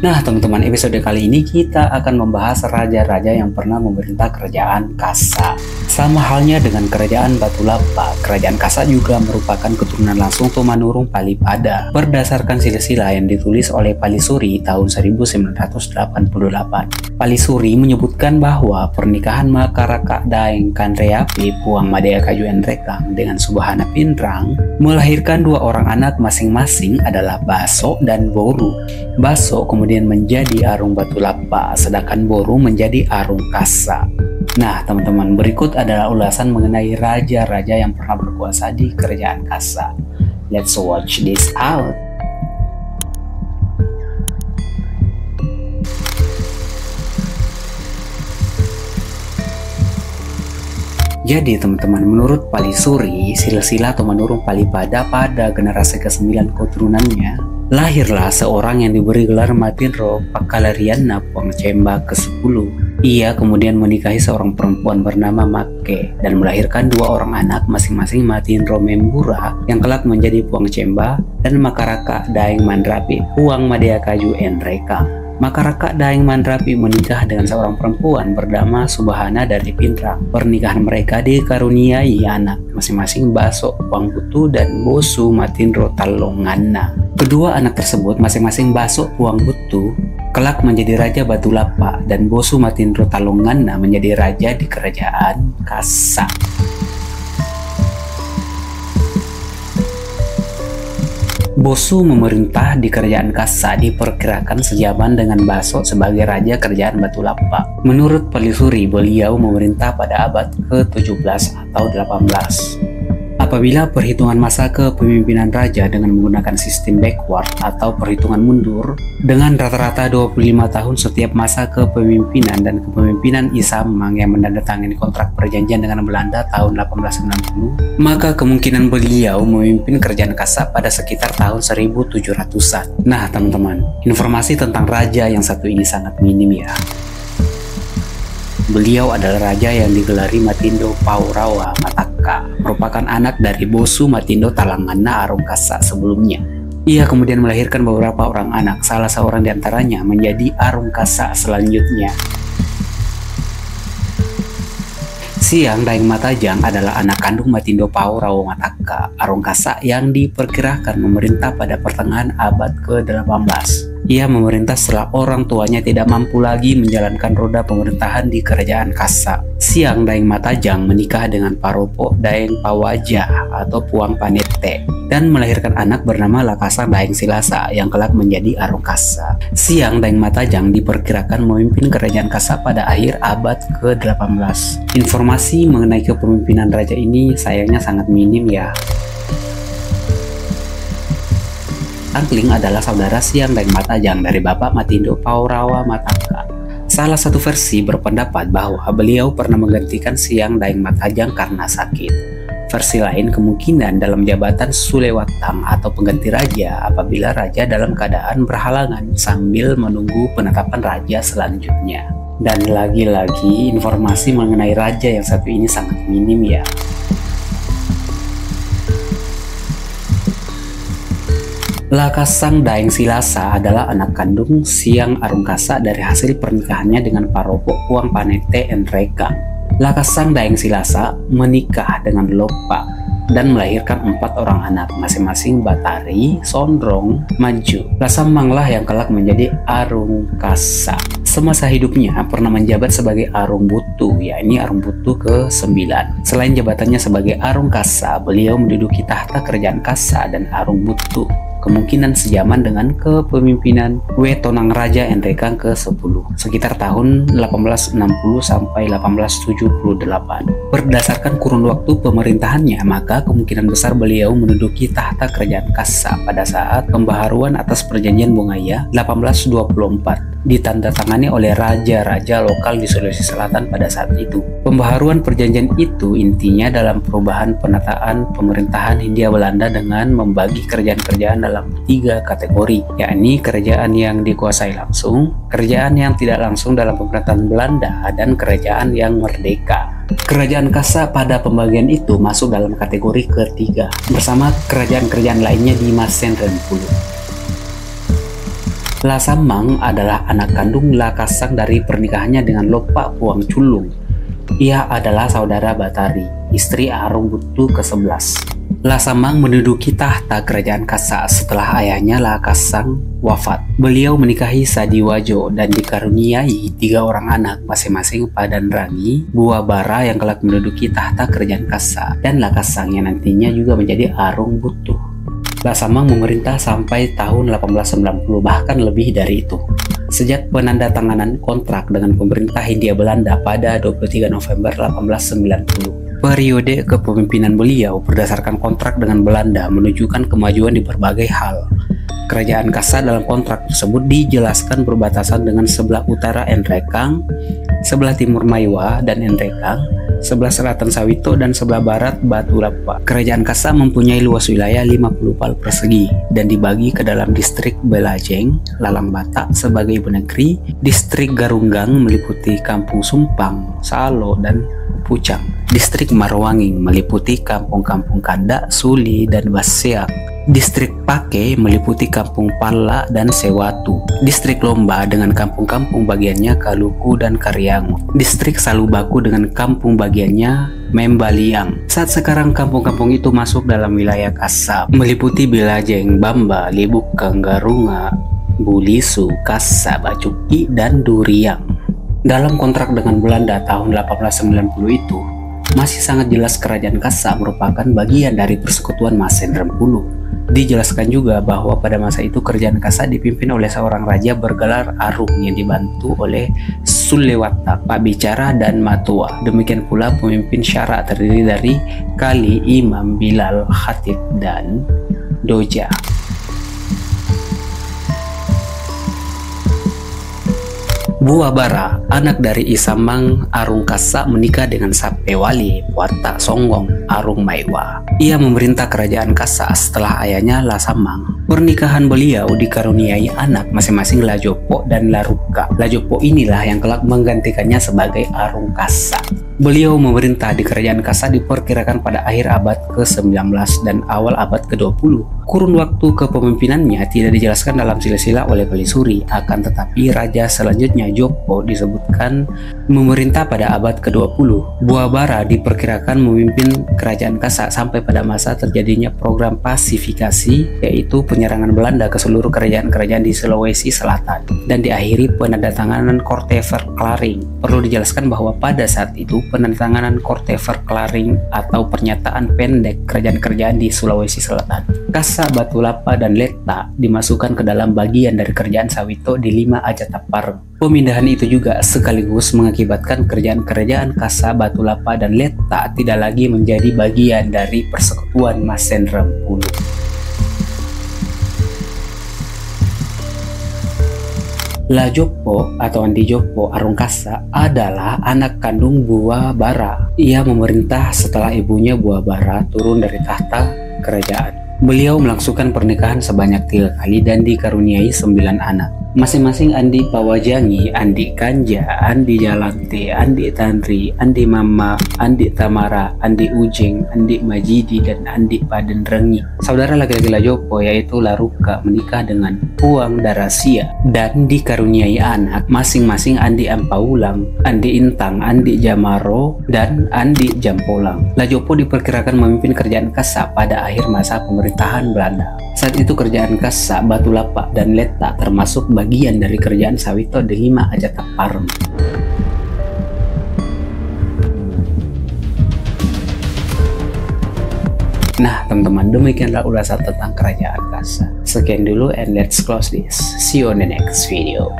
Nah, teman-teman, episode kali ini kita akan membahas raja-raja yang pernah memerintah kerajaan Kasa. Sama halnya dengan kerajaan Batu Lapa, kerajaan Kasa juga merupakan keturunan langsung Tumanurung Palipada berdasarkan silsilah yang ditulis oleh Palisuri tahun 1988. Palisuri menyebutkan bahwa pernikahan Makaraka Daeng Kanreapi Puang Madea Kaju Enrekang dengan Subhana Pinrang melahirkan dua orang anak masing-masing adalah Baso dan Boru. Baso kemudian menjadi Arung Batu Lapa, sedangkan Boru menjadi Arung Kasa. Nah, teman-teman, berikut adalah ulasan mengenai raja-raja yang pernah berkuasa di kerajaan Kasa. Let's watch this out. Jadi teman-teman, menurut Palisuri, silsilah Tumanurung Palipada pada generasi ke-9 keturunannya, lahirlah seorang yang diberi gelar Matinro Pakalariana Puang Cemba ke-10. Ia kemudian menikahi seorang perempuan bernama Make dan melahirkan dua orang anak, masing-masing Matinro Membura yang kelak menjadi Puang Cemba dan Makaraka Daeng Mandrapi Puang Madea Kaju Enrekang. Makaraka Daeng Mandrapi menikah dengan seorang perempuan bernama Subhana dari Pinrang. Pernikahan mereka dikaruniai anak, masing-masing Baso Puang Butu dan Bosu Matinro Talongana. Kedua anak tersebut, masing-masing Baso Puang Butu, kelak menjadi Raja Batu Lapa dan Bosu Matinro Talongana menjadi raja di kerajaan Kasa. Bosu memerintah di kerajaan Kasa diperkirakan sejaman dengan Baso sebagai raja kerajaan Batu Lapa. Menurut Palisuri, beliau memerintah pada abad ke-17 atau 18. Apabila perhitungan masa kepemimpinan raja dengan menggunakan sistem backward atau perhitungan mundur dengan rata-rata 25 tahun setiap masa kepemimpinan dan kepemimpinan Isamang yang menandatangani kontrak perjanjian dengan Belanda tahun 1890, maka kemungkinan beliau memimpin kerajaan Kasa pada sekitar tahun 1700-an. Nah, teman-teman, informasi tentang raja yang satu ini sangat minim ya. Beliau adalah raja yang digelari Matindo Paurawa Mataka, merupakan anak dari Bosu Matindo Talangana Arung Kasa sebelumnya. Ia kemudian melahirkan beberapa orang anak, salah seorang diantaranya menjadi Arung Kasa selanjutnya. Siang Daeng Matajang adalah anak kandung Matindo Paurawa Mataka, Arung Kasa yang diperkirakan memerintah pada pertengahan abad ke-18. Ia memerintah setelah orang tuanya tidak mampu lagi menjalankan roda pemerintahan di kerajaan Kasa. Siang Daeng Matajang menikah dengan Paropo Daeng Pawaja atau Puang Panete dan melahirkan anak bernama Lakasang Daeng Silasa yang kelak menjadi Arung Kasa. Siang Daeng Matajang diperkirakan memimpin kerajaan Kasa pada akhir abad ke-18. Informasi mengenai kepemimpinan raja ini sayangnya sangat minim ya. Angkling adalah saudara Siang Daeng Matajang dari Bapak Matindo Paurawa Mataka. Salah satu versi berpendapat bahwa beliau pernah menggantikan Siang Daeng Matajang karena sakit. Versi lain kemungkinan dalam jabatan Sulewatang atau pengganti raja apabila raja dalam keadaan berhalangan sambil menunggu penetapan raja selanjutnya. Dan lagi-lagi informasi mengenai raja yang satu ini sangat minim ya. Lakasang Daeng Silasa adalah anak kandung Siang Arung Kasa dari hasil pernikahannya dengan Paropo Puang Panete Enrekang. Lakasang Daeng Silasa menikah dengan Lopa dan melahirkan 4 orang anak, masing-masing Batari, Sondrong, Maju. Lasamanglah yang kelak menjadi Arung Kasa. Semasa hidupnya pernah menjabat sebagai Arung Butu, yakni Arung Butu ke-9. Selain jabatannya sebagai Arung Kasa, beliau menduduki tahta kerajaan Kasa dan Arung Butu, kemungkinan sejaman dengan kepemimpinan Wetonang Raja Enrekang ke-10 sekitar tahun 1860 sampai 1878. Berdasarkan kurun waktu pemerintahannya, maka kemungkinan besar beliau menduduki tahta kerajaan Kasa pada saat pembaharuan atas perjanjian Bongaya 1824 ditandatangani oleh raja-raja lokal di Sulawesi Selatan pada saat itu. Pembaharuan perjanjian itu intinya dalam perubahan penataan pemerintahan Hindia Belanda dengan membagi kerajaan-kerajaan dalam 3 kategori, yakni kerajaan yang dikuasai langsung, kerajaan yang tidak langsung dalam pemerintahan Belanda, dan kerajaan yang merdeka. Kerajaan Kasa pada pembagian itu masuk dalam kategori ketiga bersama kerajaan-kerajaan lainnya di Masen Rempulu. Lasamang adalah anak kandung Lakasang dari pernikahannya dengan Lopak Puang Culung. Ia adalah saudara Batari, istri Arung Butu ke-11. Lasamang menduduki tahta kerajaan Kasa setelah ayahnya Lakasang wafat. Beliau menikahi Sadiwajo dan dikaruniai 3 orang anak, masing-masing Padan Rangi, Buabara yang kelak menduduki tahta kerajaan Kasa, dan Lakasang yang nantinya juga menjadi Arung Butu. Lasamang memerintah sampai tahun 1890, bahkan lebih dari itu. Sejak penandatanganan kontrak dengan pemerintah Hindia Belanda pada 23 November 1890. Periode kepemimpinan beliau berdasarkan kontrak dengan Belanda menunjukkan kemajuan di berbagai hal. Kerajaan Kasa dalam kontrak tersebut dijelaskan berbatasan dengan sebelah utara Enrekang, sebelah timur Maiwa dan Enrekang, sebelah selatan Sawito, dan sebelah barat Batu Lapa. Kerajaan Kasa mempunyai luas wilayah 50 pal persegi dan dibagi ke dalam distrik Belajeng, Lalang Batak sebagai ibu negeri, distrik Garunggang meliputi Kampung Sumpang, Salo, dan Pucang. Distrik Marwanging meliputi kampung-kampung Kanda, Suli, dan Baseak. Distrik Pake meliputi Kampung Pala dan Sewatu. Distrik Lomba dengan kampung-kampung bagiannya Kaluku dan Karyangu. Distrik Salubaku dengan kampung bagiannya Membaliang. Saat sekarang kampung-kampung itu masuk dalam wilayah Kasa, meliputi Bilajeng, Bamba, Libukang, Garunga, Bulisu, Kasa, Bacuki, dan Duriang. Dalam kontrak dengan Belanda tahun 1890 itu, masih sangat jelas kerajaan Kasa merupakan bagian dari persekutuan Mas Sendrempulu. Dijelaskan juga bahwa pada masa itu kerajaan Kasa dipimpin oleh seorang raja bergelar Arung yang dibantu oleh Sulewata, Pak Bicara, dan Matua. Demikian pula pemimpin syara terdiri dari Kali, Imam, Bilal, Khatib, dan Doja. Buabara, anak dari Isamang Arung Kasa, menikah dengan Sapewali Wata Songgong Arung Maiwa. Ia memerintah kerajaan Kasa setelah ayahnya Lasamang. Pernikahan beliau dikaruniai anak masing-masing Lajopo dan Laruka. Lajopo inilah yang kelak menggantikannya sebagai Arung Kasa. Beliau memerintah di kerajaan Kasa diperkirakan pada akhir abad ke-19 dan awal abad ke-20. Kurun waktu kepemimpinannya tidak dijelaskan dalam silsilah oleh Pelisuri, akan tetapi raja selanjutnya Jopo disebutkan memerintah pada abad ke-20. Buabara diperkirakan memimpin kerajaan Kasa sampai pada masa terjadinya program pasifikasi, yaitu penyerangan Belanda ke seluruh kerajaan-kerajaan di Sulawesi Selatan, dan diakhiri penandatanganan Korte Verklaring. Perlu dijelaskan bahwa pada saat itu penandatanganan Korte Verklaring atau pernyataan pendek kerajaan-kerajaan di Sulawesi Selatan, Kasa, Batu Lapa, dan Leta dimasukkan ke dalam bagian dari kerajaan Sawito di 5 Ajatapareng. Pemindahan itu juga sekaligus mengakibatkan kerajaan-kerajaan Kasa, Batu Lapa, dan Leta tidak lagi menjadi bagian dari persekutuan Mas Sendrempulu. Lajopo atau Andi Jopo Arung Kasa adalah anak kandung Buabara. Ia memerintah setelah ibunya Buabara turun dari tahta kerajaan. Beliau melangsungkan pernikahan sebanyak 3 kali dan dikaruniai 9 anak. Masing-masing Andi Pawajangi, Andi Kanja, Andi Jalante, Andi Tanri, Andi Mama, Andi Tamara, Andi Ujeng, Andi Majidi, dan Andi Padenrengi. Saudara laki-laki Lajopo yaitu Laruka menikah dengan Puang Darasia dan dikaruniai anak masing-masing Andi Ampaulang, Andi Intang, Andi Jamaro, dan Andi Jampolang. Lajopo diperkirakan memimpin kerajaan Kasa pada akhir masa pemerintahan Belanda. Saat itu kerajaan Kasa, Batu Lapa, dan Leta termasuk bagian dari kerajaan Sawito di 5 Ajatapareng. Nah teman-teman, demikianlah ulasan tentang kerajaan Kasa. Sekian dulu and let's close this. See you on the next video.